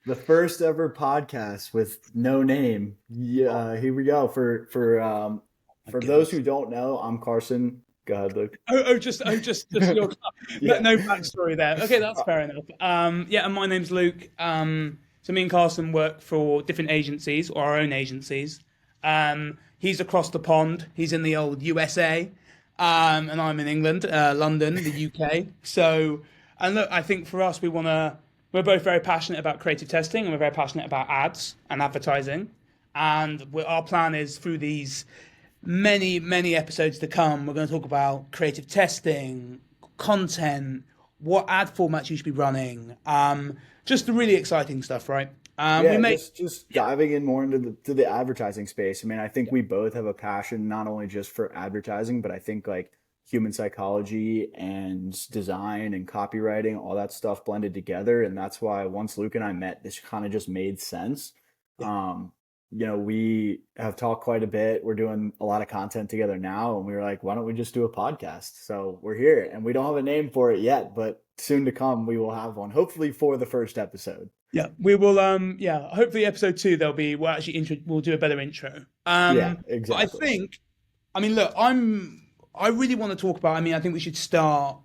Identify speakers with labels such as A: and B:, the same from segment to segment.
A: The first ever podcast with no name. Yeah, here we go.
B: My
A: For those who
B: goodness.
A: don't know, I'm Carson. Go ahead, Luke.
B: Just your no,
A: Yeah.
B: no backstory there. Okay, that's fair enough. Yeah, and my name's Luke. So me and Carson work for different agencies or our own agencies. He's across the pond. He's in the old USA, and I'm in England, London, the UK. So, and look, I think for us, we're both very passionate about creative testing, and we're very passionate about ads and advertising. And our plan is through these many episodes to come, we're going to talk about creative testing, content, what ad formats you should be running, just the really exciting stuff, right? We
A: Yeah,
B: may,
A: just
B: yeah,
A: diving in more into the advertising space. I mean, I think we both have a passion not only just for advertising, but I think like human psychology and design and copywriting, all that stuff blended together. And that's why once Luke and I met, this kind of just made sense.
B: yeah,
A: Um, we have talked quite a bit. We're doing a lot of content together now, and we were like, why don't we just do a podcast? So we're here, and we don't have a name for it yet, but soon to come, we will have one, hopefully for the first episode.
B: yeah. We will, yeah. Hopefully, episode two we'll do a better intro.
A: Yeah,
B: But I
A: exactly.
B: think, I mean, look, I really want to talk about. I mean, I think we should start,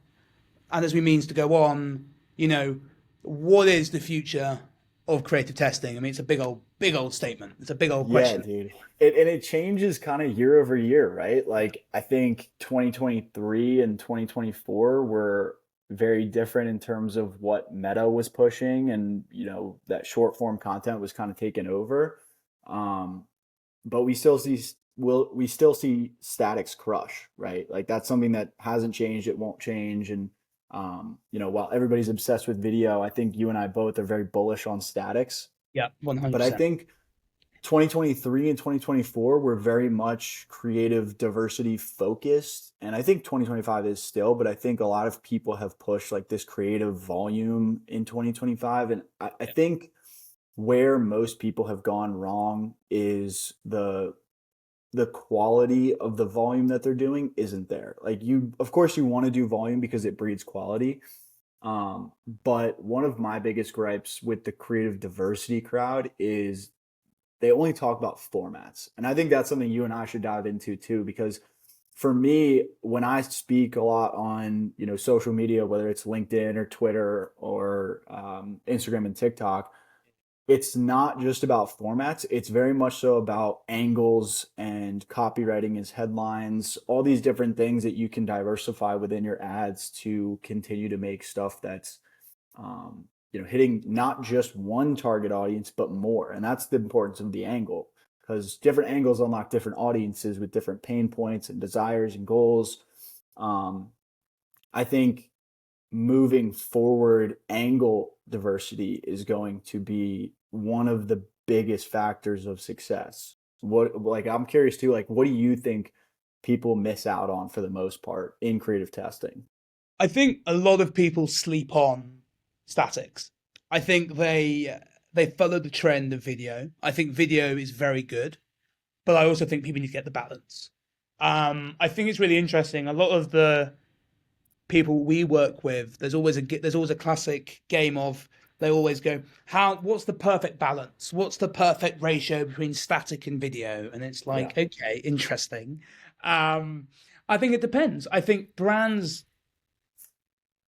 B: and as we means to go on, you know, what is the future of creative testing? I mean, it's a big old statement. It's a big old
A: Yeah,
B: question.
A: dude. And it changes kind of year over year, right? Like I think 2023 and 2024 were very different in terms of what Meta was pushing and, that short form content was kind of taken over. Um, but we still see statics crush, right? Like that's something that hasn't changed, it won't change. And while everybody's obsessed with video, I think you and I both are very bullish on statics.
B: Yeah,
A: But I
B: 100%.
A: think 2023 and 2024 were very much creative diversity focused. And I think 2025 is still, but I think a lot of people have pushed like this creative volume in 2025. And I
B: Yeah,
A: think where most people have gone wrong is the quality of the volume that they're doing isn't there. Like of course you want to do volume because it breeds quality. But one of my biggest gripes with the creative diversity crowd is they only talk about formats. And I think that's something you and I should dive into too, because for me, when I speak a lot on, social media, whether it's LinkedIn or Twitter or Instagram and TikTok, it's not just about formats. It's very much so about angles and copywriting as headlines, all these different things that you can diversify within your ads to continue to make stuff that's hitting not just one target audience, but more. And that's the importance of the angle because different angles unlock different audiences with different pain points and desires and goals. Um, I think moving forward, angle diversity is going to be one of the biggest factors of success. I'm curious too, like, what do you think people miss out on for the most part in creative testing?
B: I think a lot of people sleep on statics. I think they follow the trend of video. I think video is very good, but I also think people need to get the balance. I think it's really interesting. A lot of the people we work with, there's always a classic game of they always go, how what's the perfect balance? What's the perfect ratio between static and video? And it's
A: Yeah.
B: like, okay, interesting. Um, I think it depends. I think brands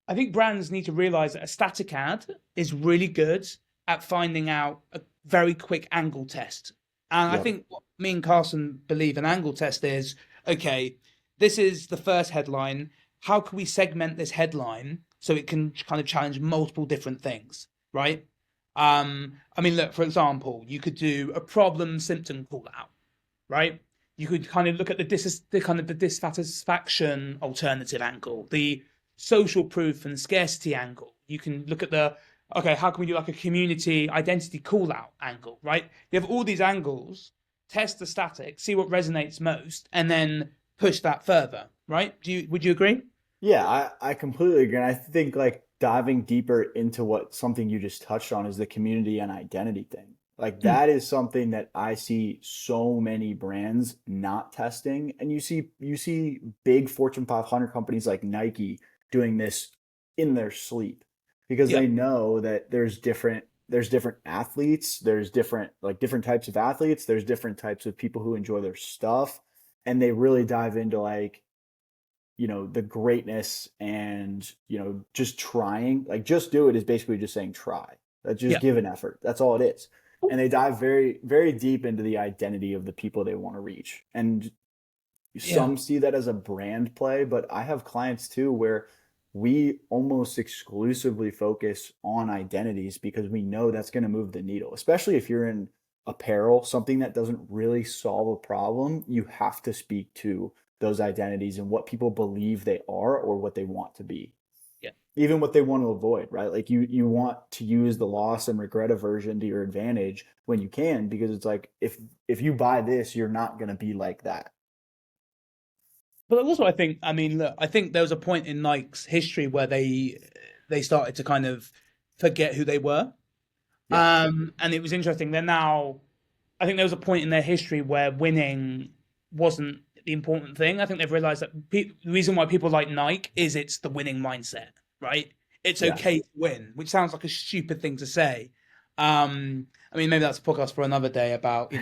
B: need to realize that a static ad is really good at finding out a very quick angle test. And I
A: Yep.
B: think what me and Carson believe an angle test is okay, this is the first headline. How can we segment this headline so it can kind of challenge multiple different things, right? I mean, look, for example, you could do a problem symptom call out, right? You could kind of look at the dissatisfaction alternative angle, the social proof and scarcity angle. You can look at the okay, how can we do like a community identity call out angle, right? You have all these angles, test the static, see what resonates most, and then push that further, right? Would you agree?
A: Yeah, I completely agree. And I think like diving deeper into what something you just touched on is the community and identity thing. Like
B: Mm,
A: that is something that I see so many brands not testing. And you see big Fortune 500 companies like Nike doing this in their sleep because
B: yeah,
A: they know that there's different there's different athletes, there's different types of athletes, there's different types of people who enjoy their stuff, and they really dive into like, the greatness and, just trying. Like, just do it is basically just saying try. Just
B: Yeah.
A: give an effort. That's all it is. And they dive very, very deep into the identity of the people they want to reach. And
B: Yeah.
A: some see that as a brand play, but I have clients too where we almost exclusively focus on identities because we know that's going to move the needle, especially if you're in apparel, something that doesn't really solve a problem. You have to speak to those identities and what people believe they are or what they want to be,
B: Yeah.
A: even what they want to avoid, right? Like you want to use the loss and regret aversion to your advantage when you can, because it's like if you buy this, you're not going to be like that.
B: But also, I think, I mean, look, I think there was a point in Nike's history where they started to kind of forget who they were.
A: Yeah.
B: And it was interesting. They're now, I think there was a point in their history where winning wasn't the important thing. I think they've realized that the reason why people like Nike is it's the winning mindset, right? It's
A: Yeah.
B: okay to win, which sounds like a stupid thing to say. I mean, maybe that's a podcast for another day about,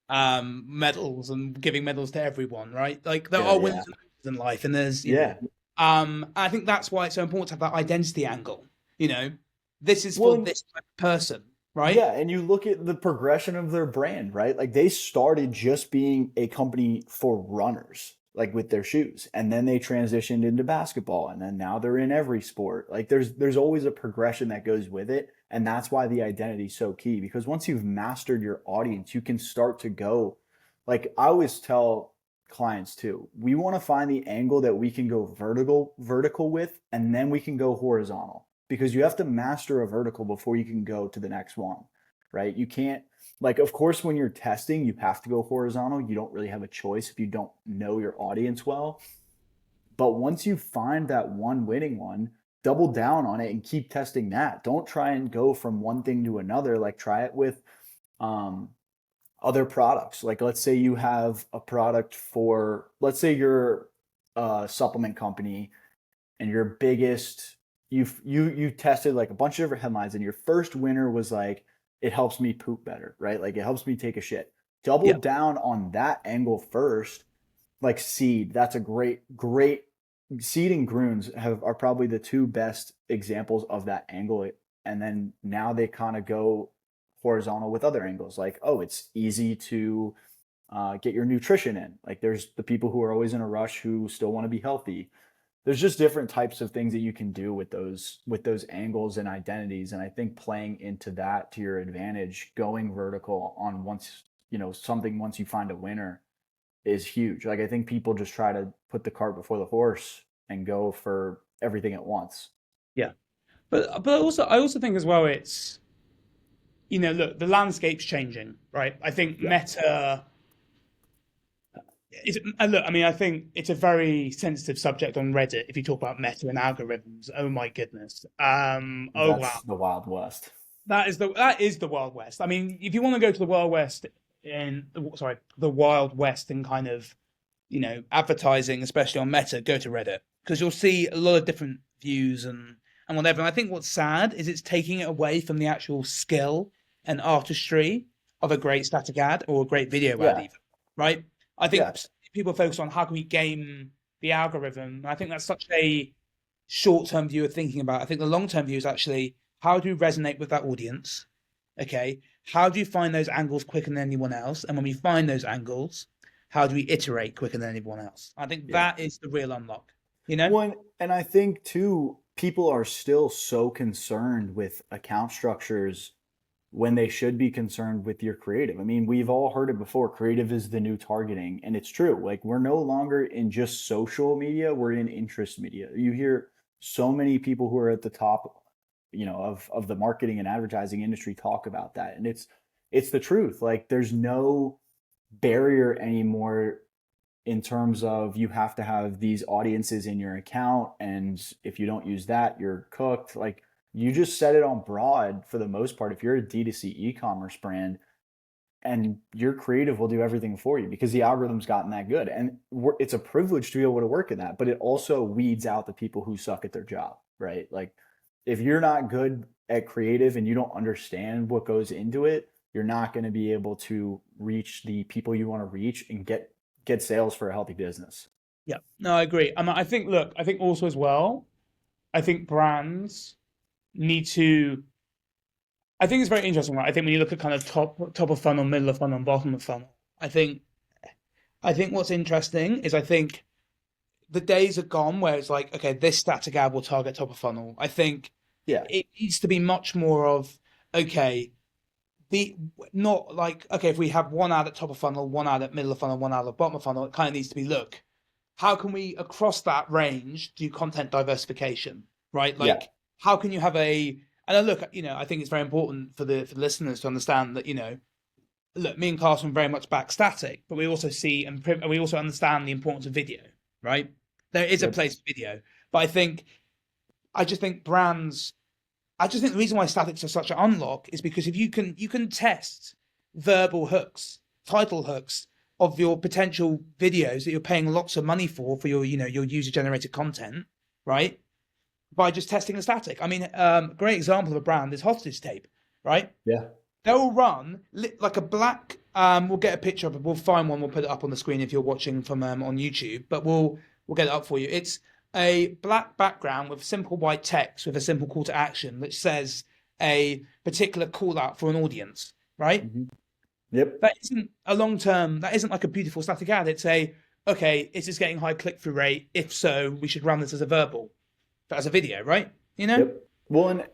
B: medals and giving medals to everyone, right? Like there
A: Yeah.
B: are
A: Yeah.
B: winners and losers in life, and there's,
A: Yeah.
B: I think that's why it's so important to have that identity angle. You know, this is
A: Well,
B: for
A: and
B: this type of person, right?
A: yeah, and you look at the progression of their brand, right? Like they started just being a company for runners, like with their shoes, and then they transitioned into basketball, and then now they're in every sport. Like there's always a progression that goes with it, and that's why the identity is so key because once you've mastered your audience, you can start to go like I always tell clients too, we want to find the angle that we can go vertical with, and then we can go horizontal because you have to master a vertical before you can go to the next one, right? You can't, like, of course, when you're testing, you have to go horizontal. You don't really have a choice if you don't know your audience well. But once you find that one winning one, double down on it and keep testing that. Don't try and go from one thing to another. Like, try it with um, other products. Like, let's say you have a product for, let's say you're a supplement company and your biggest you tested like a bunch of different headlines and your first winner was like it helps me poop better, right? Like it helps me take a shit. Double
B: Yeah.
A: down on that angle first. Like seed, that's a great seed and groons are probably the two best examples of that angle. And then now they kind of go horizontal with other angles like, oh, it's easy to get your nutrition in. Like there's the people who are always in a rush who still want to be healthy. There's just different types of things that you can do with those angles and identities, and I think playing into that to your advantage, going vertical on once something, once you find a winner, is huge. Like I think people just try to put the cart before the horse and go for everything at once.
B: Yeah. But also I also think as well it's look, the landscape's changing, right? I think
A: Yeah.
B: Meta is look, I mean, I think it's a very sensitive subject on Reddit if you talk about Meta and algorithms. Oh my goodness. Oh wow.
A: That's the Wild West.
B: That is the Wild West. I mean, if you want to go to the Wild West in sorry, the Wild West in kind of, advertising, especially on Meta, go to Reddit because you'll see a lot of different views and whatever. And I think what's sad is it's taking it away from the actual skill and artistry of a great static ad or a great video ad,
A: Yeah.
B: even, right? I
A: Yeah.
B: think people focus on how can we game the algorithm. And I think that's such a short-term view of thinking about. I think the long-term view is actually how do you resonate with that audience? Okay, how do you find those angles quicker than anyone else? And when we find those angles, how do we iterate quicker than anyone else? I think
A: Yeah.
B: that is the real unlock. You know?
A: One, and I think too, people are still so concerned with account structures when they should be concerned with your creative. I mean, we've all heard it before. Creative is the new targeting, and it's true. Like we're no longer in just social media, we're in interest media. You hear so many people who are at the top, of the marketing and advertising industry talk about that. And it's the truth. Like there's no barrier anymore in terms of you have to have these audiences in your account, and if you don't use that, you're cooked. Like you just set it on broad for the most part. If you're a D2C e-commerce brand, and your creative will do everything for you because the algorithm's gotten that good, and it's a privilege to be able to work in that, but it also weeds out the people who suck at their job, right? Like if you're not good at creative and you don't understand what goes into it, you're not going to be able to reach the people you want to reach and get sales for a healthy business.
B: Yeah, no, I agree. I think, look, I think also as well, I think brands need to. I think it's very interesting, right? I think when you look at kind of top of funnel, middle of funnel, and bottom of funnel, I think what's interesting is I think the days are gone where it's like, okay, this static ad will target top of funnel. I think
A: Yeah.
B: it needs to be much more of, okay, the not like, okay, if we have one ad at top of funnel, one ad at middle of funnel, one ad at bottom of funnel, it kind of needs to be, look, how can we across that range do content diversification, right?
A: Yeah.
B: Like, how can you have a, and look, I think it's very important for the listeners to understand that, look, me and Carson very much back static, but we also see and we also understand the importance of video, right? There is a
A: Yep.
B: place for video, but I just think brands, I just think the reason why statics are such an unlock is because if you can test verbal hooks, title hooks of your potential videos that you're paying lots of money for your your user generated content, right? By just testing the static. I mean, a great example of a brand is hostage tape, right?
A: Yeah.
B: They'll run like a black. We'll get a picture of it. We'll find one. We'll put it up on the screen if you're watching from on YouTube. But we'll get it up for you. It's a black background with simple white text with a simple call to action that says a particular call out for an audience. Right.
A: Hmm. Yep.
B: That isn't a long term. That isn't like a beautiful static ad. It's a, okay. Is this getting high click through rate? If so, we should run this as a verbal, as a video. Right. You know.
A: Yep. Well, and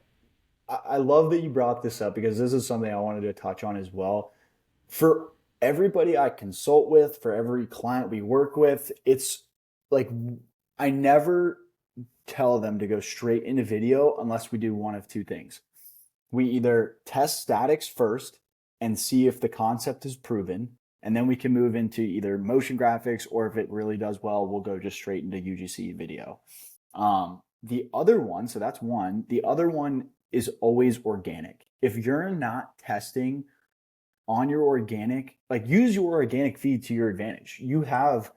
A: I love that you brought this up because this is something I wanted to touch on as well. For everybody I consult with, for every client we work with, it's like I never tell them to go straight into video unless we do one of two things. We either test statics first and see if the concept is proven, and then we can move into either motion graphics, or if it really does well, we'll go just straight into UGC video. The other one, so that's one. The other one is always organic. If you're not testing on your organic, like use your organic feed to your advantage. You have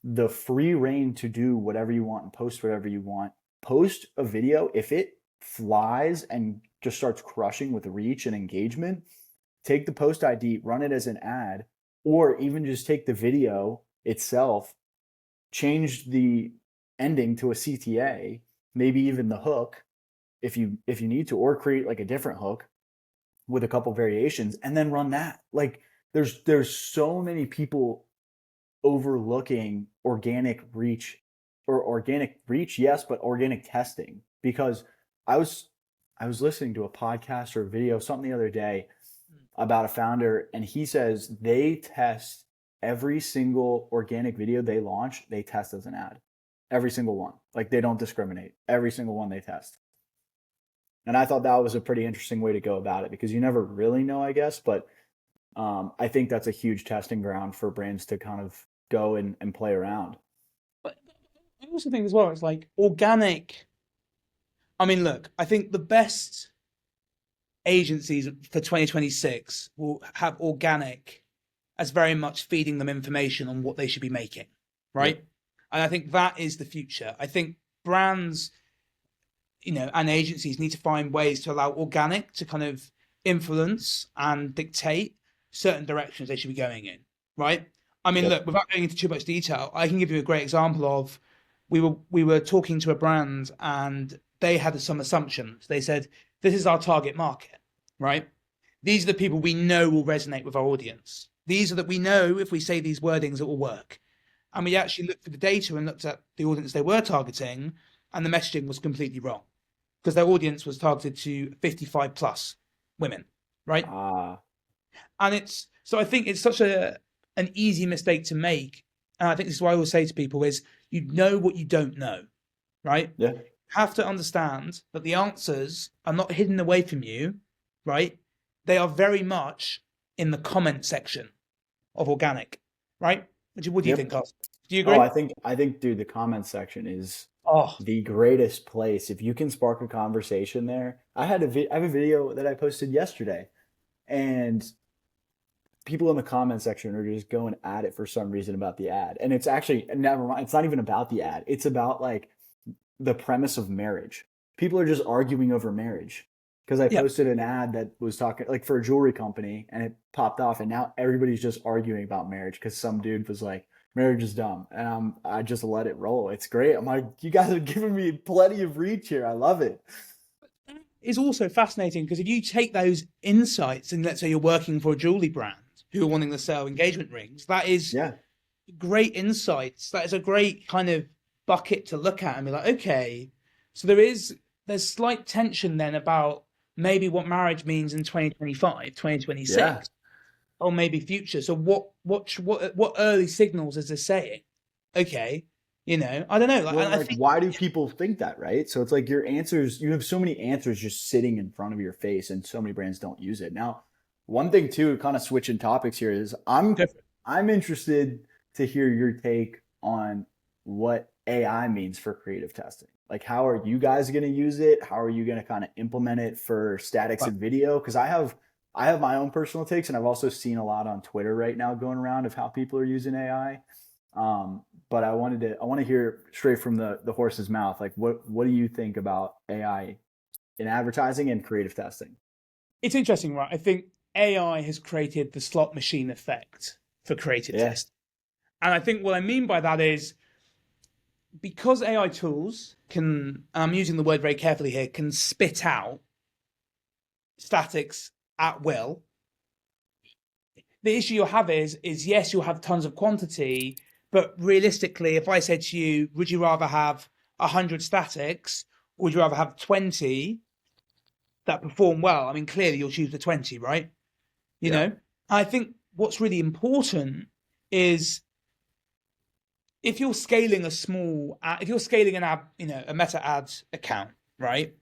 A: the free reign to do whatever you want and post whatever you want. Post a video. If it flies and just starts crushing with reach and engagement, take the post ID, run it as an ad, or even just take the video itself, change the ending to a CTA, maybe even the hook if you need to, or create like a different hook with a couple variations and then run that. Like there's so many people overlooking organic reach, or organic reach, yes, but organic testing. Because I was listening to a podcast or a video, something the other day about a founder, and he says they test every single organic video they launch, they test as an ad. Every single one. Like they don't discriminate. Every single one they test. And I thought that was a pretty interesting way to go about it because you never really know, I guess. But I think that's a huge testing ground for brands to kind of go and play around.
B: But I also think as well, it's like organic. I mean, look, I think the best agencies for 2026 will have organic as very much feeding them information on what they should be making, right?
A: Yep.
B: And I think that is the future. I think brands, and agencies need to find ways to allow organic to kind of influence and dictate certain directions they should be going in, right? I mean,
A: Yep.
B: look, without going into too much detail, I can give you a great example of we were talking to a brand and they had some assumptions. They said, this is our target market, right? These are the people we know will resonate with our audience. These are that we know if we say these wordings, it will work. And we actually looked at the data and looked at the audience they were targeting, and the messaging was completely wrong because their audience was targeted to 55 plus women, right?
A: Ah,
B: And I think it's such an easy mistake to make. And I think this is what I always say to people is you know what you don't know, right?
A: yeah.
B: You have to understand that the answers are not hidden away from you, right? They are very much in the comment section of organic, right? What do you think,
A: Yep.
B: Carson? Do you
A: Oh,
B: agree?
A: I think, dude, the comment section is
B: Oh,
A: the greatest place. If you can spark a conversation there, I have a video that I posted yesterday, and people in the comment section are just going at it for some reason about the ad. And it's actually never mind. It's not even about the ad. It's about like the premise of marriage. people are just arguing over marriage. Because I
B: Yeah.
A: posted an ad that was talking like for a jewelry company and it popped off, and now everybody's just arguing about marriage because some dude was like, marriage is dumb. And I just let it roll. It's great. I'm like, you guys are giving me plenty of reach here. I love it.
B: Is also fascinating because if you take those insights and let's say you're working for a jewelry brand who are wanting to sell engagement rings, that is
A: Yeah.
B: great insights. That is a great kind of bucket to look at and be like, okay, so there's slight tension then about maybe what marriage means in 2025,
A: Yeah.
B: 2026, or maybe future. So what early signals is this saying? Okay, I don't know. Like,
A: Well,
B: and
A: and
B: I
A: like,
B: think
A: why do people think that, right? So it's like your answers, you have so many answers just sitting in front of your face, and so many brands don't use it. Now, one thing too, kind of switching topics here is I'm interested to hear your take on what AI means for creative testing. Like, how are you guys going to use it? How are you going to kind of implement it for statics and video? Because I have my own personal takes, and I've also seen a lot on Twitter right now going around of how people are using AI. But I want to hear straight from the horse's mouth. Like, what do you think about AI in advertising and creative testing?
B: it's interesting, right? I think AI has created the slot machine effect for creative
A: Yeah.
B: testing. And I think what I mean by that is because AI tools can, and I'm using the word very carefully here, can spit out statics at will. The issue you'll have is yes, you'll have tons of quantity, but realistically, if I said to you, would you rather have 100 statics or would you rather have 20 that perform well? I mean, clearly you'll choose the 20, right? You
A: Yeah.
B: know, I think what's really important is if you're scaling if you're scaling an ad, a meta ads account, right?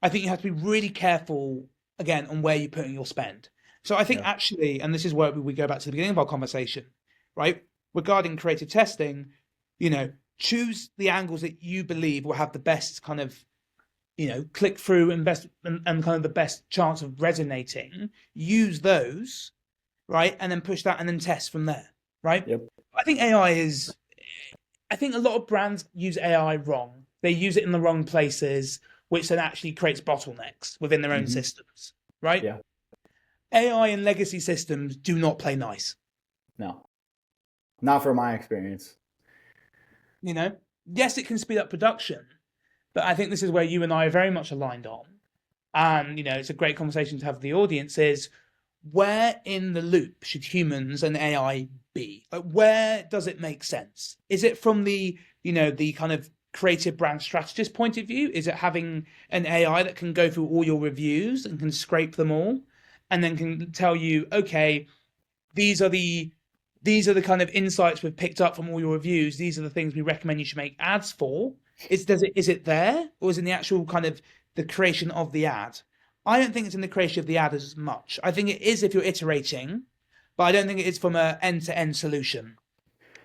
B: I think you have to be really careful again on where you're putting your spend. So I think
A: Yeah.
B: actually, and this is where we go back to the beginning of our conversation, right? Regarding creative testing, choose the angles that you believe will have the best kind of, click through and kind of the best chance of resonating. Use those, right? And then push that and then test from there, right?
A: Yep.
B: I think AI is I think a lot of brands use AI wrong. They use it in the wrong places, which then actually creates bottlenecks within their own
A: Hmm.
B: systems, right?
A: Yeah.
B: AI and legacy systems do not play nice.
A: No, not from my experience.
B: You know, yes, it can speed up production, but I think this is where you and I are very much aligned on. And it's a great conversation to have with the audience. Is where in the loop should humans and AI be? Like, where does it make sense? Is it from the kind of creative brand strategist point of view? Is it having an AI that can go through all your reviews and can scrape them all and then can tell you, okay, these are the kind of insights we've picked up from all your reviews. These are the things we recommend you should make ads for. Is it there, or is it in the actual kind of the creation of the ad? I don't think it's in the creation of the ad as much. I think it is if you're iterating, but I don't think it is from a end to end solution.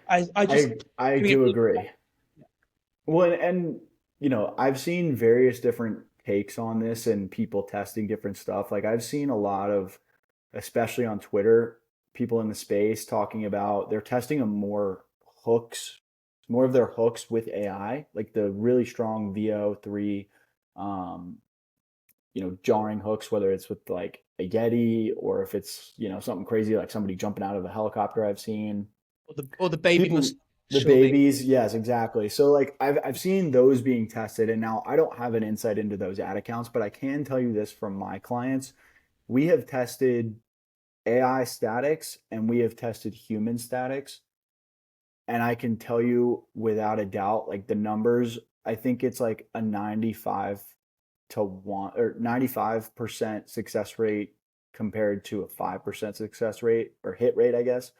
B: I just
A: I
B: doing
A: do
B: it.
A: agree. Well, and I've seen various different takes on this and people testing different stuff. Like I've seen a lot of, especially on Twitter, people in the space talking about they're testing a more of their hooks with AI, like the really strong VO3, um, jarring hooks, whether it's with like a Yeti or if it's, something crazy like somebody jumping out of a helicopter I've seen.
B: Or the baby
A: People,
B: mustache
A: the
B: or the
A: babies, yes, exactly. So like I've seen those being tested, and now I don't have an insight into those ad accounts, but I can tell you this from my clients. We have tested AI statics and we have tested human statics. And I can tell you without a doubt, like the numbers, I think it's like a 95 to 1 or 95% success rate compared to a 5% success rate or hit rate, I guess,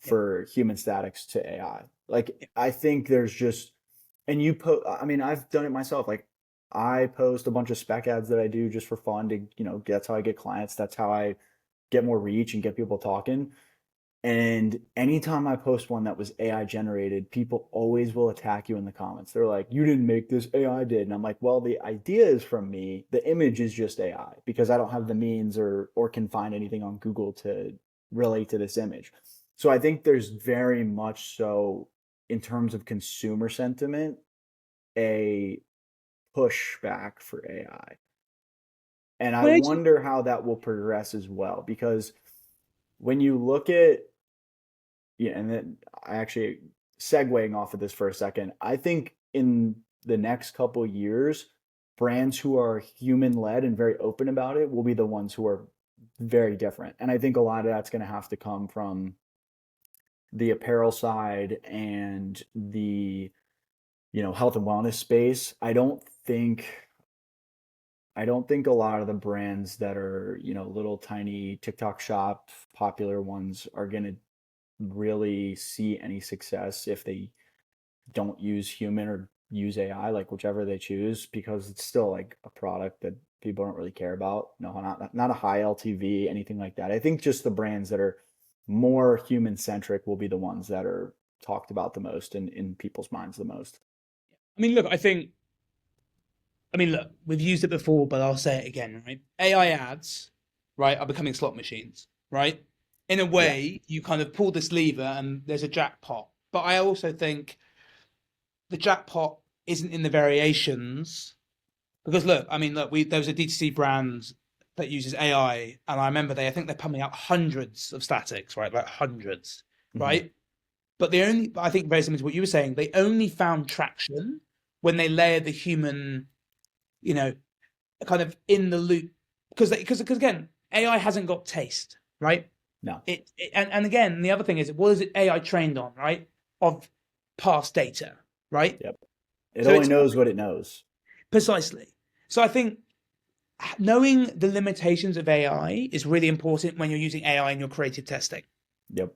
B: yeah,
A: for human statics to AI. Like
B: yeah,
A: I think there's just, and I mean, I've done it myself. Like I post a bunch of spec ads that I do just for fun to, that's how I get clients. That's how I get more reach and get people talking. And anytime I post one that was AI generated, people always will attack you in the comments. They're like, you didn't make this, AI did. And I'm like, well, the idea is from me. The image is just AI because I don't have the means or can find anything on Google to relate to this image. So I think there's very much so in terms of consumer sentiment, a pushback for AI. And I
B: Where do you,
A: wonder how that will progress as well, because when you look at, yeah, and then I actually segueing off of this for a second, I think in the next couple years, brands who are human led and very open about it will be the ones who are very different. And I think a lot of that's going to have to come from the apparel side and the, health and wellness space. I don't think a lot of the brands that are, little tiny TikTok shop popular ones are going to really see any success if they don't use human or use AI, like whichever they choose, because it's still like a product that people don't really care about. No, not a high LTV, anything like that. I think just the brands that are more human centric will be the ones that are talked about the most and in people's minds the most.
B: I mean, look, look, we've used it before, but I'll say it again, right? AI ads, right, are becoming slot machines, right? In a
A: Yeah.
B: way, you kind of pull this lever and there's a jackpot. But I also think the jackpot isn't in the variations because look, there was a D2C brand that uses AI, and I remember I think they're pumping out hundreds of statics, right? Like hundreds,
A: Hmm.
B: right? But I think very similar to what you were saying, they only found traction when they layered the human, you know, kind of in the loop because again, AI hasn't got taste, right?
A: No.
B: And again, the other thing is, what is it AI trained on, right? Of past data, right?
A: Yep. It
B: So
A: only
B: it's
A: knows what it knows.
B: precisely. So I think knowing the limitations of AI is really important when you're using AI in your creative testing.
A: Yep.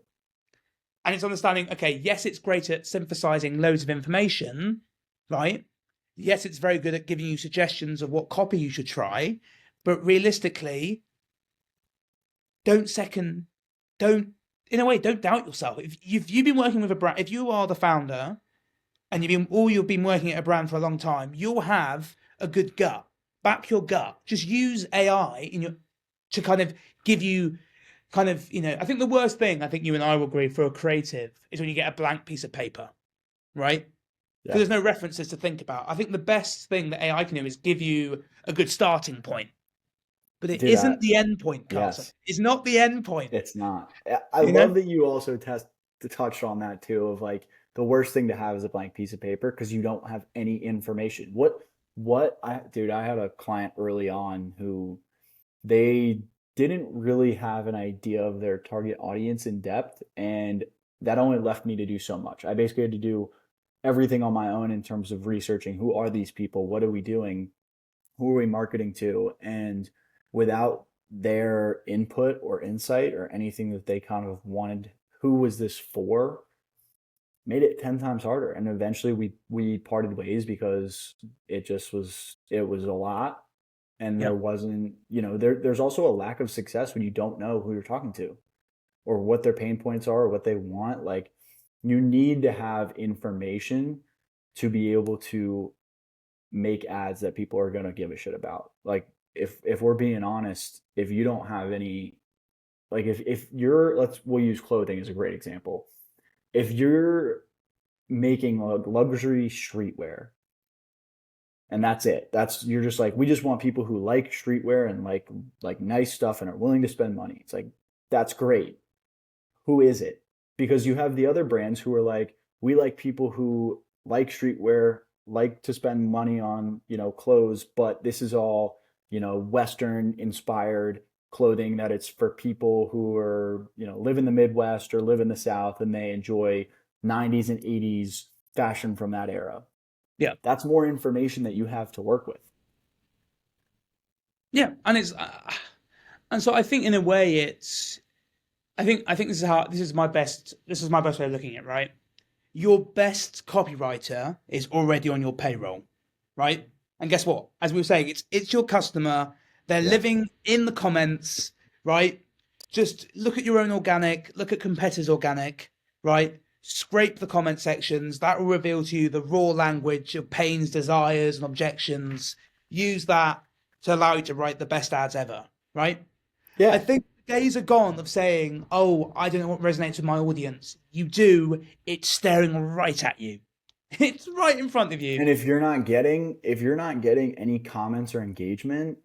B: And it's understanding, okay, yes, it's great at synthesizing loads of information, right? Yes, it's very good at giving you suggestions of what copy you should try, but realistically, don't second, don't, in a way, don't doubt yourself. If you've been working with a brand, if you are the founder and you've been working at a brand for a long time, you'll have a good gut. Back your gut. Just use AI to kind of give you kind of, I think the worst thing, I think you and I will agree for a creative is when you get a blank piece of paper, right? Because
A: Yeah.
B: there's no references to think about. I think the best thing that AI can do is give you a good starting point, but it
A: Dude,
B: isn't the end point, Carson.
A: yes.
B: It's not the end point,
A: It's not. I
B: you know?
A: love that you also touched on that too, of like the worst thing to have is a blank piece of paper because you don't have any information. I had a client early on who they didn't really have an idea of their target audience in depth, and that only left me to do so much. I basically had to do everything on my own in terms of researching who are these people, what are we doing, who are we marketing to, and without their input or insight or anything that they kind of wanted, who was this for, made it 10 times harder. And eventually we parted ways because it was a lot. And there
B: Yep.
A: wasn't, there's also a lack of success when you don't know who you're talking to or what their pain points are or what they want. Like, you need to have information to be able to make ads that people are going to give a shit about. Like, if we're being honest, if you don't have any, like, if you're, we'll use clothing as a great example. If you're making luxury streetwear and that's it, you're just like, we just want people who like streetwear and like nice stuff and are willing to spend money. It's like, that's great. Who is it? Because you have the other brands who are like, we like people who like streetwear, like to spend money on, clothes, but this is all, Western inspired clothing, that it's for people who are, live in the Midwest or live in the South and they enjoy 90s and 80s fashion from that era.
B: Yeah.
A: That's more information that you have to work with.
B: Yeah. And so I think in a way I think this is my best way of looking at it, right? Your best copywriter is already on your payroll, right? And guess what? As we were saying, it's your customer. They're
A: Yeah.
B: living in the comments, right? Just look at your own organic, look at competitors' organic, right? Scrape the comment sections. That will reveal to you the raw language of pains, desires, and objections. Use that to allow you to write the best ads ever, right? I
A: Yeah.
B: think the days are gone of saying, "Oh, I don't know what resonates with my audience." You do. It's staring right at you. It's right in front of you.
A: And if you're not getting any comments or engagement,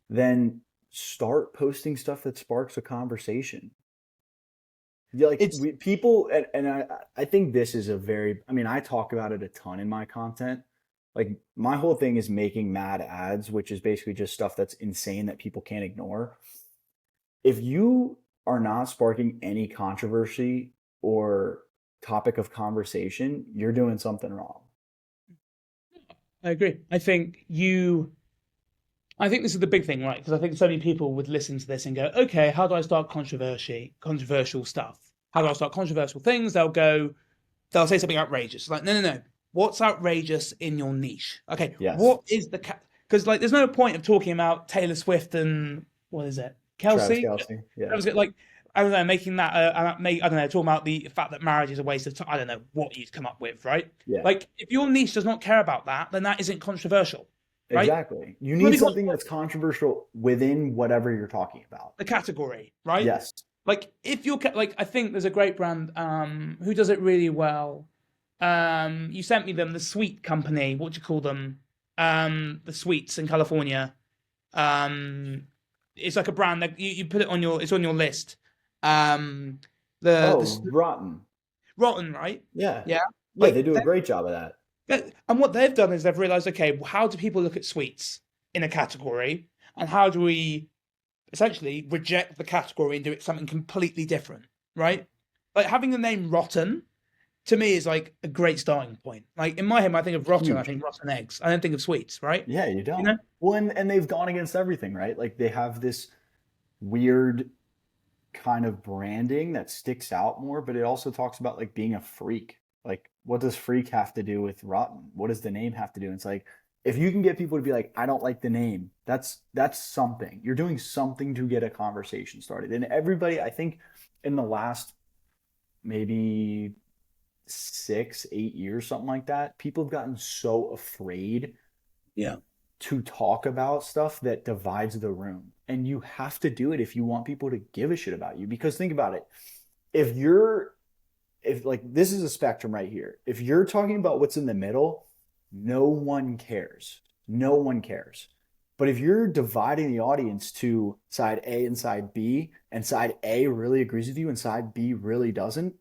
A: then start posting stuff that sparks a conversation. Yeah, like
B: It's
A: people, and I think this is a very, I mean, I talk about it a ton in my content. Like my whole thing is making mad ads, which is basically just stuff that's insane that people can't ignore. If you are not sparking any controversy or topic of conversation, you're doing something wrong.
B: I agree. I think this is the big thing, right? Because I think so many people would listen to this and go, okay, how do I start controversial stuff? How do I start controversial things? They'll say something outrageous. Like, no, no, no. What's outrageous in your niche? Okay,
A: Yes.
B: what is because like there's no point of talking about Taylor Swift and what is it?
A: Travis
B: Kelsey?
A: Kelsey.
B: That
A: Yeah.
B: was it, like I don't know, making that I don't know, talking about the fact that marriage is a waste of time. I don't know what you'd come up with, right?
A: Yeah.
B: Like if your niche does not care about that, then that isn't controversial, right?
A: Exactly. You
B: Let
A: need
B: me go
A: something that's controversial within whatever you're talking about.
B: the category, right?
A: Yes.
B: Like if you're like I think there's a great brand who does it really well. You sent me them, the Sweet Company. What do you call them? The sweets in California. Um, it's like a brand that you put it on it's on your list. Um,
A: Oh, rotten.
B: Rotten, right?
A: Yeah.
B: Yeah.
A: Yeah, they
B: Like
A: do a great job of that.
B: and what they've done is they've realized, okay, how do people look at sweets in a category, and how do we essentially reject the category and do it something completely different, right? Like having the name Rotten to me is like a great starting point. Like in my head, when I think of rotten, I
A: Huge.
B: think rotten eggs. I don't think of sweets, right?
A: Yeah, you
B: You
A: don't.
B: know?
A: Well, and they've gone against everything, right? Like they have this weird kind of branding that sticks out more, but it also talks about like being a freak. Like, what does freak have to do with rotten? What does the name have to do? And it's like if you can get people to be like, I don't like the name, that's something. You're doing something to get a conversation started. And everybody, I think, in the last maybe 6, 8 years, something like that, people have gotten so afraid
B: Yeah.
A: to talk about stuff that divides the room. And you have to do it if you want people to give a shit about you. Because think about it. If you're, if like this is a spectrum right here, if you're talking about what's in the middle, no one cares. No one cares. But if you're dividing the audience to side A and side B, and side A really agrees with you and side B really doesn't,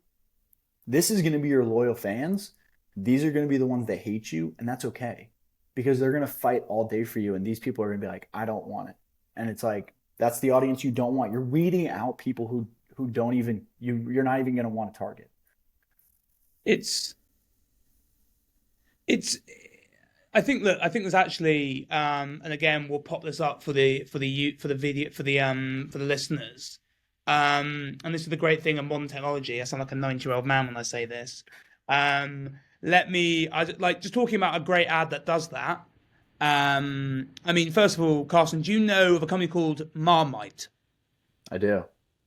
A: this is going to be your loyal fans. These are going to be the ones that hate you, and that's okay because they're going to fight all day for you. And these people are going to be like, I don't want it. And it's like, that's the audience you don't want. You're weeding out people who don't even, you're not even going to want to target.
B: It's it's I think there's actually and again we'll pop this up for the video for the listeners. And this is the great thing of modern technology. I sound like a 90-year-old man when I say this. I like just talking about a great ad that does that. I mean, first of all, Carson, do you know of a company called Marmite?
A: I do.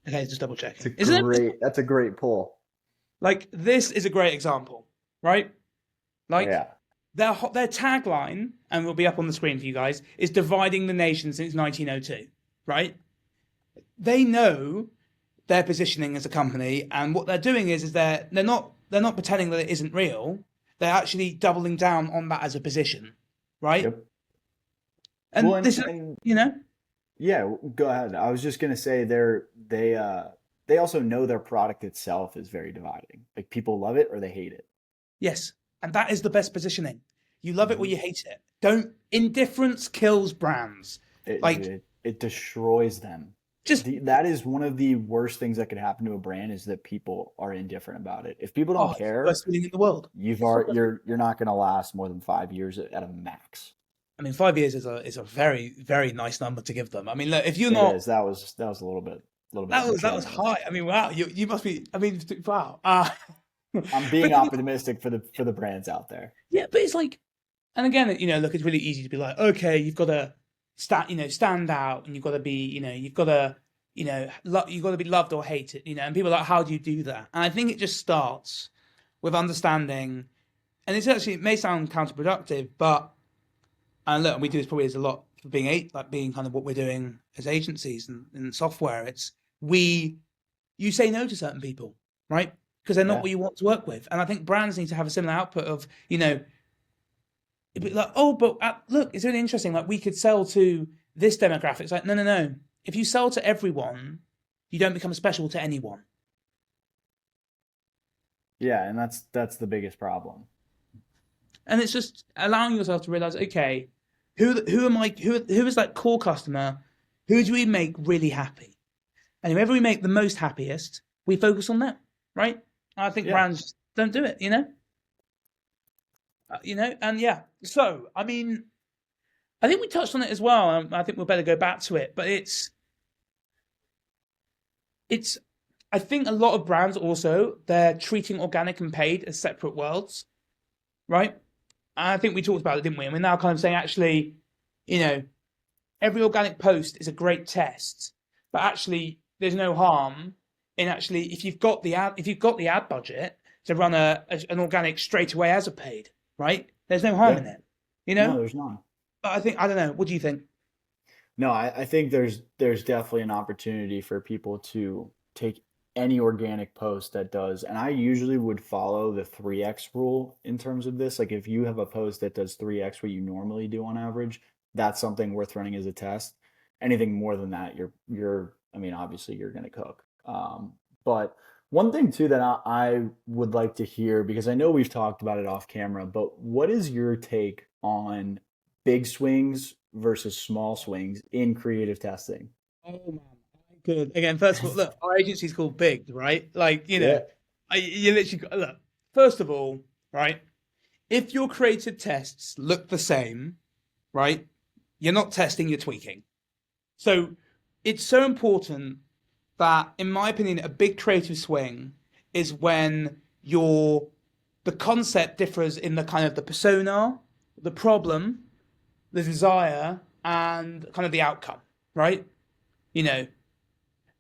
B: Okay, just double
A: It's a
B: checking. Isn't it?
A: great, that's a great pull.
B: Like this is a great example, right? Like
A: Yeah.
B: their tagline, and will be up on the screen for you guys, is dividing the nation since 1902, right? They know their positioning as a company, and what they're doing is they're not pretending that it isn't real. They're actually doubling down on that as a position, right?
A: Yep. Well,
B: And this is,
A: and
B: you know,
A: yeah, go ahead. I was just gonna say they also know their product itself is very dividing. Like people love it or they hate it.
B: yes, and that is the best positioning. You love it or
A: Mhm.
B: you hate it. Don't indifference kills brands.
A: Dude,
B: Like
A: it destroys them.
B: just
A: That is one of the worst things that could happen to a brand is that people are indifferent about it. If people don't
B: it's the
A: care,
B: worst feeling in the world.
A: you're not going to last more than 5 years at a max.
B: I mean, 5 years is a very very nice number to give them. I mean, look, if you're
A: It
B: not
A: is. That was a little bit
B: that was
A: generous.
B: high. I mean, wow, you must be. I mean, wow.
A: I'm
B: But
A: being optimistic for the brands out there.
B: yeah, but it's like, and again, look, it's really easy to be like, okay, you've got to stand out, and you've got to be, you've got to, you've got to be loved or hated, and people are like, how do you do that? And I think it just starts with understanding, and it may sound counterproductive, but and look, we do this probably as a lot for being kind of what we're doing as agencies and software. It's you say no to certain people, right? because they're not
A: Yeah.
B: what you want to work with. And I think brands need to have a similar output of, it'd be like, oh, but look, it's really interesting. Like we could sell to this demographic. It's like, no, no, no. If you sell to everyone, you don't become special to anyone.
A: Yeah, and that's the biggest problem.
B: And it's just allowing yourself to realize, okay, who am I? Who is that core customer? Who do we make really happy? And whoever we make the most happiest, we focus on that, right? I think
A: Yeah.
B: brands don't do it, and yeah. So I mean, I think we touched on it as well. I think we'll better go back to it, but it's. I think a lot of brands also they're treating organic and paid as separate worlds, right? I think we talked about it, didn't we? And we're now kind of saying actually, you know, every organic post is a great test, but actually there's no harm in actually if you've got the ad budget to run an organic straight away as a paid, right? There's no harm
A: Yeah.
B: in it,
A: No, there's none.
B: But I don't know. What do you think?
A: No, I think there's definitely an opportunity for people to take any organic post that does, and I usually would follow the 3x rule in terms of this. Like if you have a post that does 3x what you normally do on average, that's something worth running as a test. Anything more than that, I mean, obviously you're gonna cook. But one thing too that I would like to hear, because I know we've talked about it off camera, but what is your take on big swings versus small swings in creative testing?
B: Oh man, good. Again, first of all, look, our agency's called Big, right? Like,
A: Yeah.
B: you literally look. First of all, right? If your creative tests look the same, right? You're not testing, you're tweaking. So it's so important that, in my opinion, a big creative swing is when the concept differs in the kind of the persona, the problem, the desire, and kind of the outcome, right? You know,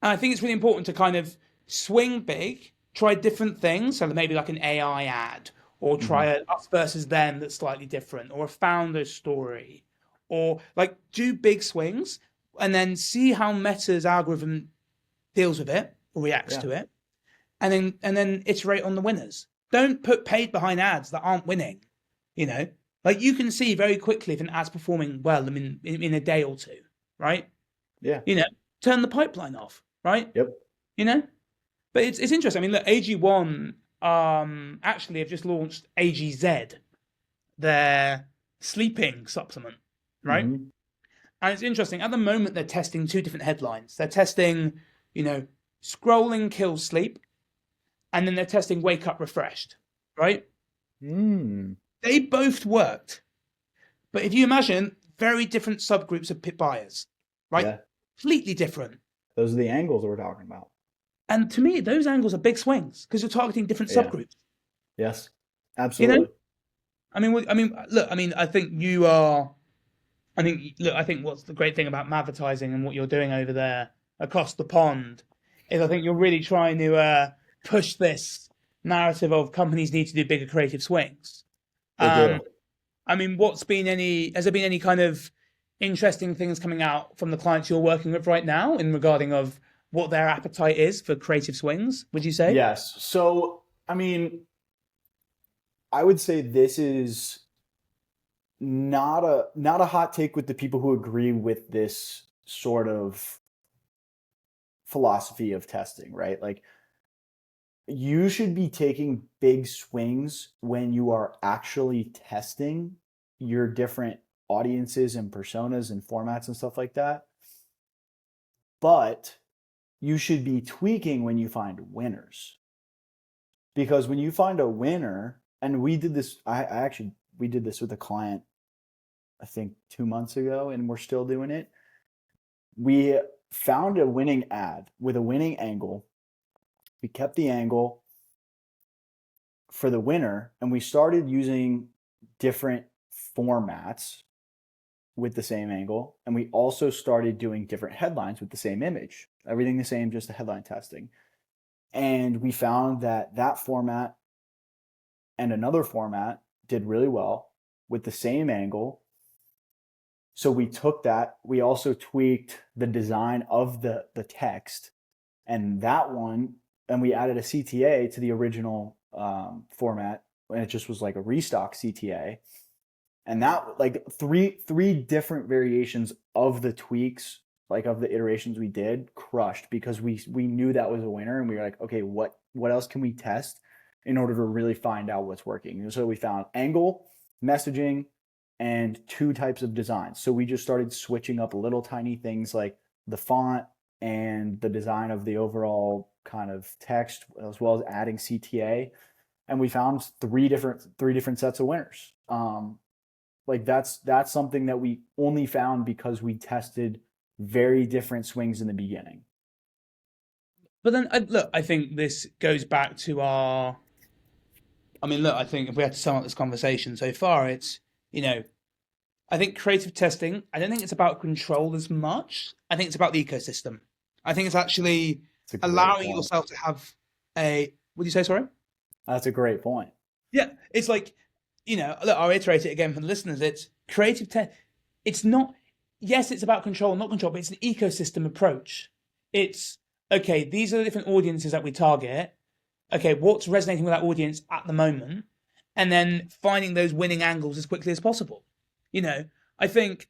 B: and I think it's really important to kind of swing big, try different things. So maybe like an AI ad, or try
A: Hmm.
B: a us versus them that's slightly different, or a founder story, or like do big swings and then see how Meta's algorithm deals with it or reacts
A: Yeah.
B: to it, and then iterate on the winners. Don't put paid behind ads that aren't winning. You know, like you can see very quickly if an ad's performing well. I mean, in a day or two, right?
A: Yeah.
B: You know, turn the pipeline off, right?
A: Yep.
B: You know, but it's interesting. I mean, look, AG1 actually have just launched AGZ, their sleeping supplement, right?
A: Hmm.
B: And it's interesting. At the moment, they're testing two different headlines. They're testing, you know, scrolling kills sleep, and then they're testing wake up refreshed, right?
A: Mm.
B: They both worked. But if you imagine very different subgroups of pit buyers, right?
A: Yeah.
B: Completely different.
A: Those are the angles we're talking about.
B: And to me, those angles are big swings because you're targeting different
A: Yeah.
B: subgroups.
A: Yes.
B: You know,
A: Absolutely.
B: look, I think you are. I think what's the great thing about advertising and what you're doing over there across the pond is I think you're really trying to push this narrative of companies need to do bigger creative swings.
A: They
B: Um,
A: do.
B: has there been any kind of interesting things coming out from the clients you're working with right now in regarding of what their appetite is for creative swings, would you say?
A: Yes. So, I mean, I would say this is not a hot take with the people who agree with this sort of philosophy of testing, right? Like you should be taking big swings when you are actually testing your different audiences and personas and formats and stuff like that. But you should be tweaking when you find winners. Because when you find a winner, and we did this, I actually, we did this with a client, I think 2 months ago, and we're still doing it. We found a winning ad with a winning angle. We kept the angle for the winner, and we started using different formats with the same angle. And we also started doing different headlines with the same image. Everything the same, just the headline testing. And we found that that format and another format did really well with the same angle. So we took that. We also tweaked the design of the text, and that one and we added a CTA to the original format, and it just was like a restock CTA. And that like three different variations of the tweaks, like of the iterations we did, crushed because we knew that was a winner, and we were like, okay, what else can we test in order to really find out what's working? And so we found angle, messaging, and two types of designs. So we just started switching up little tiny things like the font and the design of the overall kind of text, as well as adding CTA. And we found three different sets of winners. Like that's something that we only found because we tested very different swings in the beginning.
B: But then, look, I think this goes back to our. I mean, look, I think if we had to sum up this conversation so far, it's, you know, I think creative testing, I don't think it's about control as much. I think it's about the ecosystem. I think it's actually
A: It's a great
B: allowing
A: point.
B: yourself to have a, what do you say, sorry?
A: That's a great point.
B: Yeah, it's like, look, I'll iterate it again for the listeners. It's creative test. It's not, yes, it's about control, not control, but it's an ecosystem approach. It's, okay, these are the different audiences that we target. Okay, what's resonating with that audience at the moment? And then finding those winning angles as quickly as possible. I think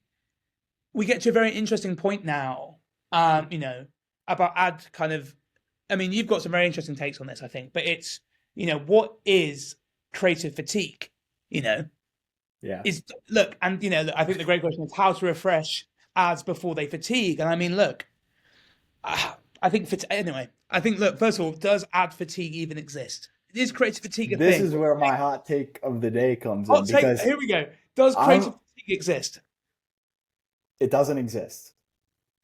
B: we get to a very interesting point now, about ad kind of, I mean, you've got some very interesting takes on this, I think, but it's, what is creative fatigue? You know,
A: Yeah.
B: is look, and I think the great question is how to refresh ads before they fatigue. And I mean, look, I think anyway. I think look, first of all, does ad fatigue even exist? Is creative fatigue a
A: This
B: thing?
A: is where my hot take of the day comes in
B: Hot take.
A: because
B: Here we go. Does
A: I'm
B: creative fatigue exist?
A: it doesn't exist.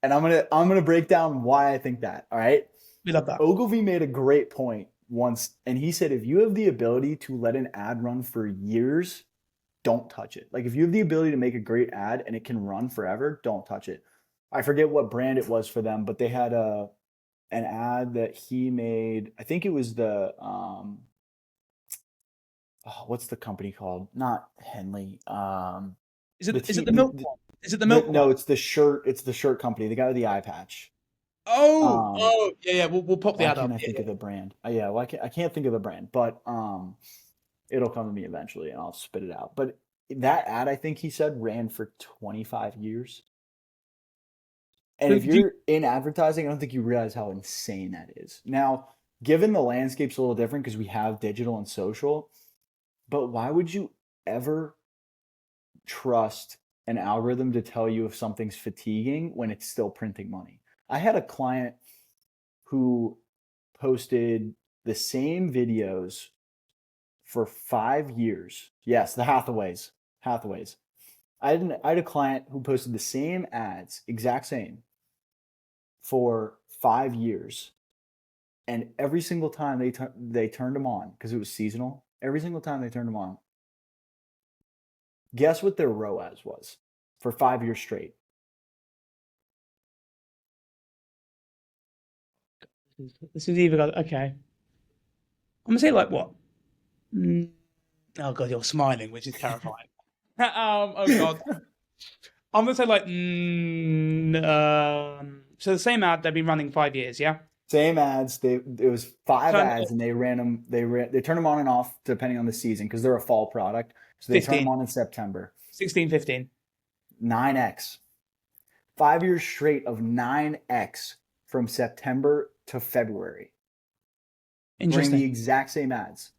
A: And I'm gonna break down why I think that. All right.
B: We love that.
A: Ogilvy made a great point once, and he said if you have the ability to let an ad run for years, don't touch it. Like if you have the ability to make a great ad and it can run forever, don't touch it. I forget what brand it was for them, but they had an ad that he made. I think it was the what's the company called? Not Henley.
B: Is
A: The
B: it is it
A: t
B: the milk one? Is it the milk one?
A: no, it's the shirt. It's the shirt company. The guy with the eye patch.
B: Oh,
A: Um,
B: oh, yeah, yeah. We'll pop the
A: why
B: ad
A: can't
B: up.
A: I
B: Yeah,
A: think
B: yeah.
A: of the brand? Yeah, well, I can't think of the brand, but it'll come to me eventually, and I'll spit it out. But that ad, I think he said, ran for 25 years. And
B: So
A: if
B: do you,
A: you're in advertising, I don't think you realize how insane that is. Now, given the landscape's a little different because we have digital and social, but why would you ever trust an algorithm to tell you if something's fatiguing when it's still printing money? I had a client who posted the same videos for 5 years. Yes, the Hathaways. Hathaways. I had a client who posted the same ads, exact same, for 5 years, and every single time they turned them on because it was seasonal. Every single time they turned them on, guess what their ROAS was for 5 years straight?
B: this is either okay. I'm gonna say like what? Mm, oh god, you're smiling, which is terrifying. Oh god, I'm gonna say like so the same ad they've been running 5 years, yeah.
A: Same ads. It was five
B: Turn
A: ads, and they ran them. They turned them on and off depending on the season because they're a fall product. So they turn them
B: 15,
A: on in September.
B: 16, 15.
A: 9x. 5 years straight of 9x from September to February, running the
B: Interesting.
A: exact same ads.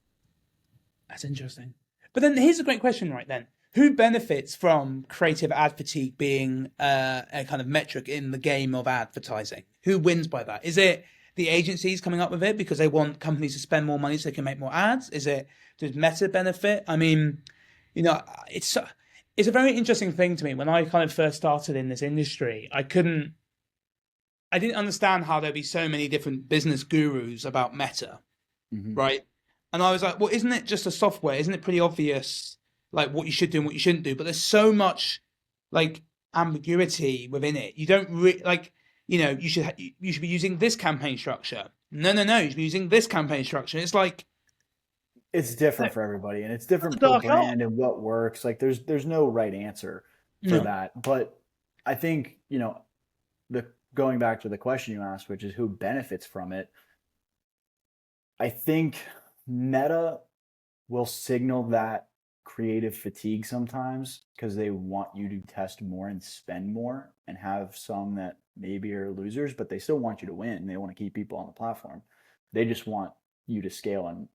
B: That's interesting. But then here's a great question, right then. Who benefits from creative ad fatigue being a kind of metric in the game of advertising? Who wins by that? Is it the agencies coming up with it because they want companies to spend more money so they can make more ads? Does Meta benefit? I mean, you know, it's it's a very interesting thing to me. When I kind of first started in this industry, I didn't understand how there'd be so many different business gurus about Meta,
A: Mm-hmm.
B: right? And I was like, well, isn't it just a software? Isn't it pretty obvious, like what you should do and what you shouldn't do? But there's so much like ambiguity within it. You don't like, you should be using this campaign structure. No, no, no. You should be using this campaign structure. It's like
A: It's different for everybody, and it's
B: that's a
A: different per
B: dark art.
A: brand and what works. Like there's no right answer for
B: No,
A: that. But I think the going back to the question you asked, which is who benefits from it. I think Meta will signal that creative fatigue sometimes because they want you to test more and spend more and have some that maybe are losers, but they still want you to win. They want to keep people on the platform. They just want you to scale and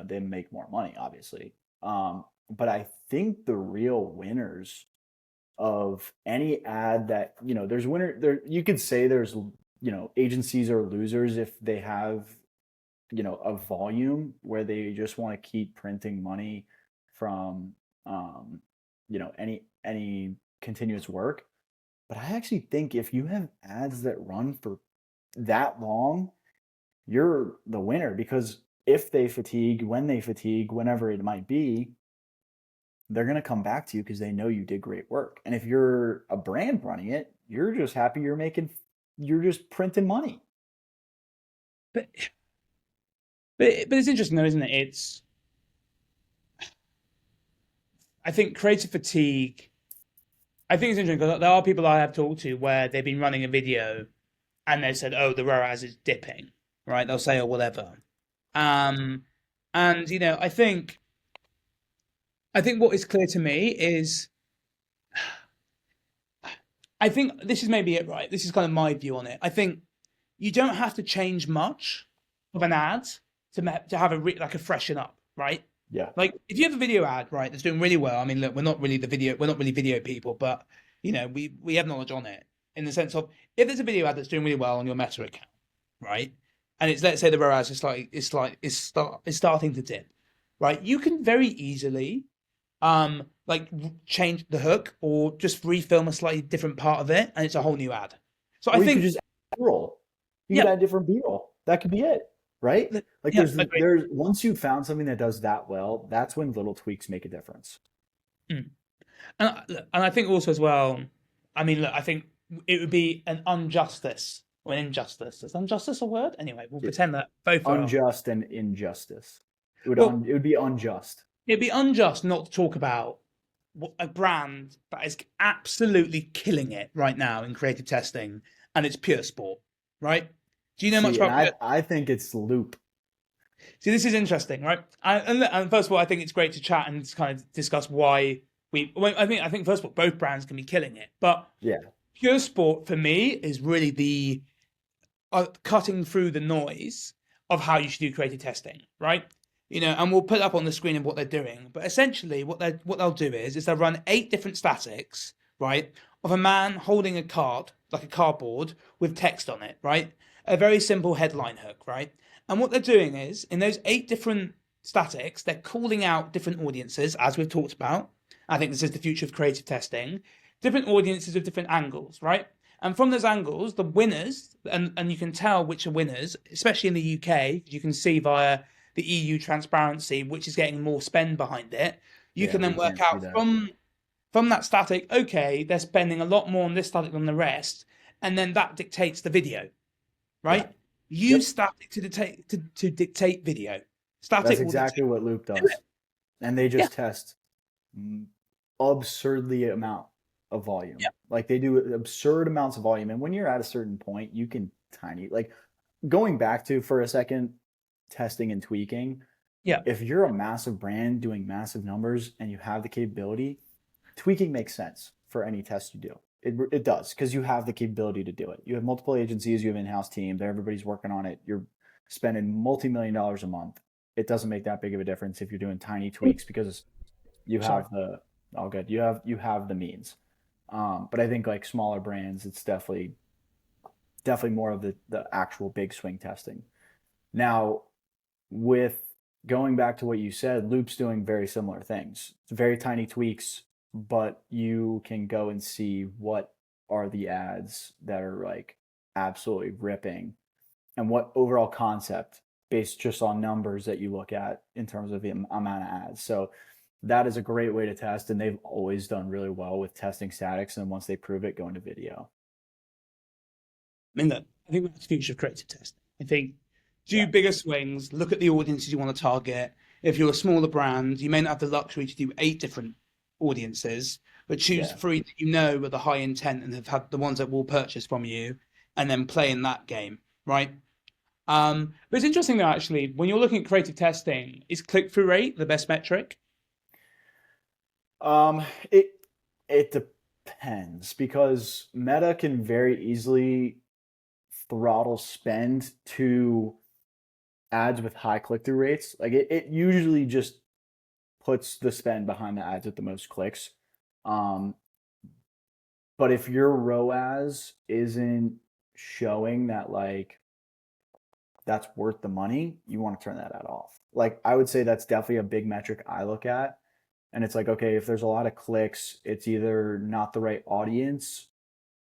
A: they make more money, obviously. But I think the real winners of any ad that there's winner there. You could say there's agencies are losers if they have a volume where they just want to keep printing money from any continuous work. But I actually think if you have ads that run for that long, you're the winner because if they fatigue, when they fatigue, whenever it might be, they're going to come back to you because they know you did great work. And if you're a brand running it, you're just happy you're just printing money.
B: But but it's interesting though, isn't it? I think creative fatigue. I think it's interesting because there are people I have talked to where they've been running a video and they said, "Oh, the ROAS is dipping," right? They'll say, "Or whatever," um, and I think what is clear to me is I think this is maybe it, right? This is kind of my view on it. I think you don't have to change much of an ad to have like a freshen up, right?
A: Yeah.
B: Like if you have a video ad, right, that's doing really well. I mean, look, we're not really video people, but we have knowledge on it in the sense of if there's a video ad that's doing really well on your Meta account, right, and it's let's say the ROAS is starting to dip, right? You can very easily like change the hook or just refilm a slightly different part of it, and it's a whole new ad. So I
A: Or you could
B: think,
A: just add B-roll. You could
B: yeah,
A: add different B-roll. That could be it, right? Like
B: yeah,
A: there's
B: agree.
A: there's once you've found something that does that well, that's when little tweaks make a difference.
B: Mm. And I think also as well, I mean, look, I think it would be an injustice or an injustice. Is injustice a word? Anyway, we'll
A: It,
B: pretend that both are.
A: unjust and injustice.
B: Well,
A: It would be unjust.
B: it'd be unjust not to talk about a brand that is absolutely killing it right now in creative testing, and it's Pure Sport, right? Do you know much
A: See, and
B: about Pure?
A: I think it's Loop.
B: See, this is interesting, right? And first of all, I think it's great to chat and kind of discuss why well, I think first of all, both brands can be killing it, but
A: Yeah,
B: Pure Sport for me is really the cutting through the noise of how you should do creative testing, right? And we'll put up on the screen of what they're doing. But essentially, what they'll do is they'll run 8 different statics, right, of a man holding a card, like a cardboard, with text on it, right? A very simple headline hook, right? And what they're doing is in those 8 different statics, they're calling out different audiences, as we've talked about. I think this is the future of creative testing. Different audiences with different angles, right? And from those angles, the winners, and you can tell which are winners, especially in the UK, you can see via the EU transparency, which is getting more spend behind it. You
A: yeah,
B: can
A: we
B: then work
A: can't see
B: out
A: that.
B: from that static, okay, they're spending a lot more on this static than the rest, and then that dictates the video,
A: Yeah,
B: right? Use
A: yep.
B: static to dictate video. Static
A: That's
B: will dictate.
A: exactly what Loop does, and they
B: Yeah,
A: just test absurdly amount of volume.
B: yeah,
A: Like they do absurd amounts of volume, and when you're at a certain point, you can like going back to for a second testing and tweaking.
B: yeah,
A: If you're a massive brand doing massive numbers and you have the capability, tweaking makes sense for any test you do. It does because you have the capability to do it. You have multiple agencies, you have in-house teams, everybody's working on it. You're spending multi-million dollars a month. It doesn't make that big of a difference if you're doing tiny tweaks because you
B: sorry.
A: have the all good. You have the means. But I think like smaller brands, it's definitely more of the actual big swing testing. Now, with going back to what you said, Loop's doing very similar things. It's very tiny tweaks, but you can go and see what are the ads that are like absolutely ripping and what overall concept based just on numbers that you look at in terms of the amount of ads. So that is a great way to test, and they've always done really well with testing statics. And once they prove it, go into video.
B: I mean, look, I think that's the future of creative testing. I think do
A: Yeah,
B: bigger swings, look at the audiences you want to target. If you're a smaller brand, you may not have the luxury to do 8 different audiences, but choose
A: yeah,
B: 3 that you know are the high intent and have had the ones that will purchase from you, and then play in that game, right? But it's interesting though, actually, when you're looking at creative testing, is click-through rate the best metric?
A: Um, it it depends because Meta can very easily throttle spend to ads with high click-through rates. Like it usually just puts the spend behind the ads with the most clicks. Um, but if your ROAS isn't showing that like that's worth the money, you want to turn that ad off. Like I would say that's definitely a big metric I look at. And it's like, okay, if there's a lot of clicks, it's either not the right audience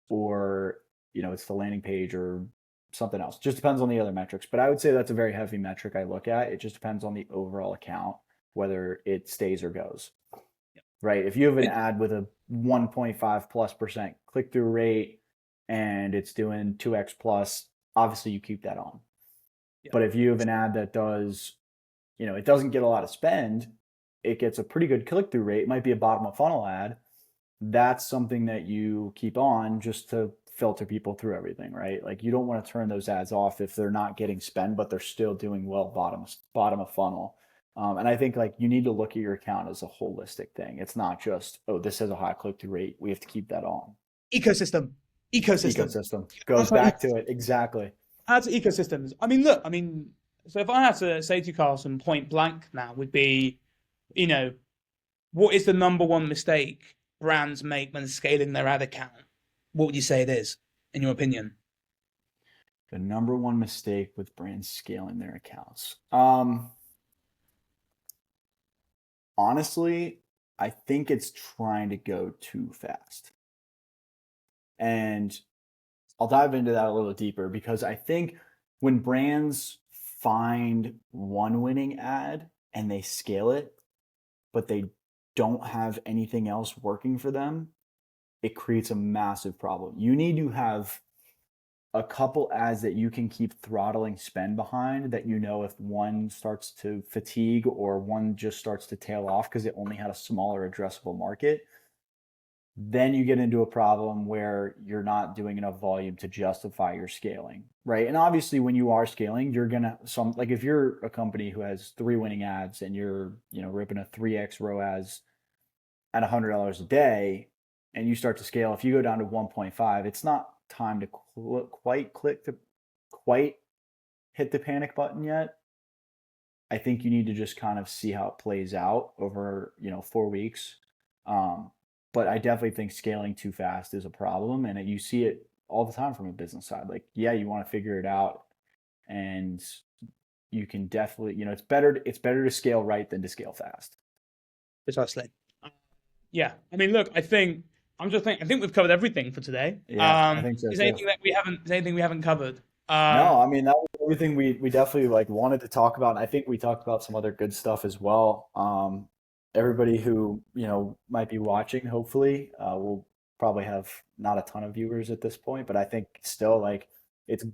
A: or, it's the landing page or something else. Just depends on the other metrics. But I would say that's a very heavy metric I look at. It just depends on the overall account, whether it stays or goes. Right. If you have an
B: I,
A: ad with a 1.5+% click through rate and it's doing 2x plus, obviously you keep that on.
B: yeah.
A: But if you have an ad that does, it doesn't get a lot of spend, it gets a pretty good click through rate, it might be a bottom of funnel ad. That's something that you keep on just to filter people through everything, right? Like you don't want to turn those ads off if they're not getting spend, but they're still doing well bottom of funnel. And I think like you need to look at your account as a holistic thing. It's not just, oh, this has a high click through rate. We have to keep that on.
B: Ecosystem. Ecosystem.
A: Ecosystem goes
B: That's what
A: back to it. Exactly.
B: ads ecosystems. I mean, look, I mean, so if I had to say to Carson point blank now would be, you know, what is the number one mistake brands make when scaling their ad account? What would you say it is, in your opinion?
A: The number one mistake with brands scaling their accounts. Honestly, I think it's trying to go too fast. And I'll dive into that a little deeper because I think when brands find one winning ad and they scale it, but they don't have anything else working for them, it creates a massive problem. You need to have a couple ads that you can keep throttling spend behind that if one starts to fatigue or one just starts to tail off because it only had a smaller addressable market, then you get into a problem where you're not doing enough volume to justify your scaling, right? And obviously when you are scaling, you're gonna like if you're a company who has three winning ads and you're ripping a 3x ROAS at $100 a day and you start to scale, if you go down to 1.5, it's not time to quite hit the panic button yet. I think you need to just kind of see how it plays out over 4 weeks. But I definitely think scaling too fast is a problem, and you see it all the time from a business side. Like, yeah, you want to figure it out, and you can definitely, it's better to scale right than to scale fast.
B: Precisely. Yeah. I mean, look, I think we've covered everything for today.
A: Yeah, I think so too.
B: Is anything we haven't covered?
A: No, I mean that was everything we definitely like wanted to talk about. And I think we talked about some other good stuff as well. Everybody who might be watching, hopefully, will probably have not a ton of viewers at this point, but I think still like it's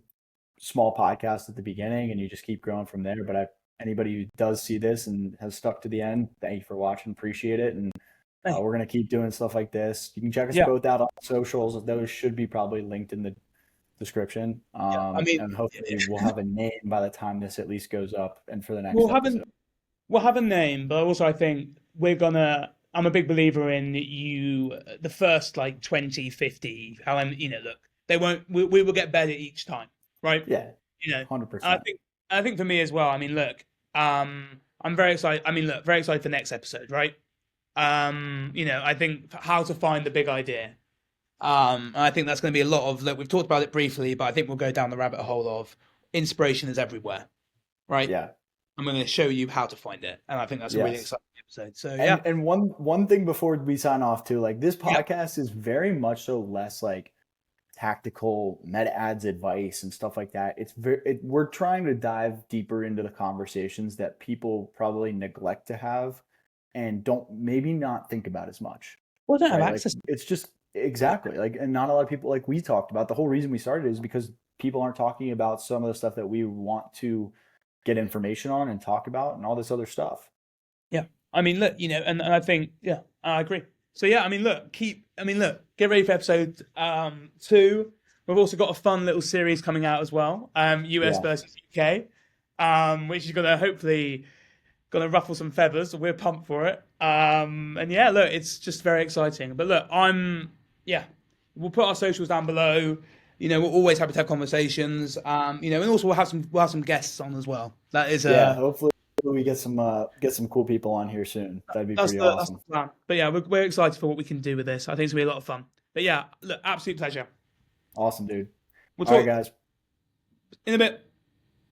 A: small podcast at the beginning, and you just keep growing from there. But anybody who does see this and has stuck to the end, thank you for watching, appreciate it, and
B: Hey,
A: we're gonna keep doing stuff like this. You can check us
B: yeah.
A: both out on socials; those should be probably linked in the description.
B: Yeah. I mean,
A: And hopefully we'll have a name by the time this at least goes up and for the next
B: we'll have a
A: episode.
B: we'll have a name, but also I think I'm a big believer in the first like 20, 50, look, they won't, we will get better each time, right?
A: Yeah,
B: And I
A: 100%.
B: think, I think for me as well, I mean, look, I'm very excited. I mean, look, very excited for next episode, right? I think how to find the big idea. I think that's going to be a lot of, look, we've talked about it briefly, but I think we'll go down the rabbit hole of inspiration is everywhere, right?
A: Yeah.
B: I'm going to show you how to find it, and I think that's a really
A: Yes.
B: exciting episode. So
A: And
B: yeah,
A: one thing before we sign off too, like this
B: yeah,
A: podcast is very much so less like tactical meta ads advice and stuff like that. We're trying to dive deeper into the conversations that people probably neglect to have and don't maybe not think about as much.
B: well, I don't have
A: Right? Like
B: access.
A: it's just exactly like, and not a lot of people, like we talked about, the whole reason we started is because people aren't talking about some of the stuff that we want to get information on and talk about and all this other stuff.
B: Yeah, I mean, look, and I think, yeah, I agree. So yeah, I mean, look, get ready for episode 2. We've also got a fun little series coming out as well, US
A: Yeah.
B: versus UK, which is gonna hopefully gonna ruffle some feathers. We're pumped for it. And yeah, look, it's just very exciting. But look, yeah, we'll put our socials down below. We're always happy to have conversations. And also we'll have some guests on as well. That is
A: Yeah. Hopefully we get some cool people on here soon. That'd be
B: that's
A: pretty
B: the
A: awesome.
B: plan. But yeah, we're excited for what we can do with this. I think it's gonna be a lot of fun. But yeah, look, absolute pleasure.
A: Awesome, dude.
B: We'll
A: All right,
B: talk
A: guys.
B: in a bit.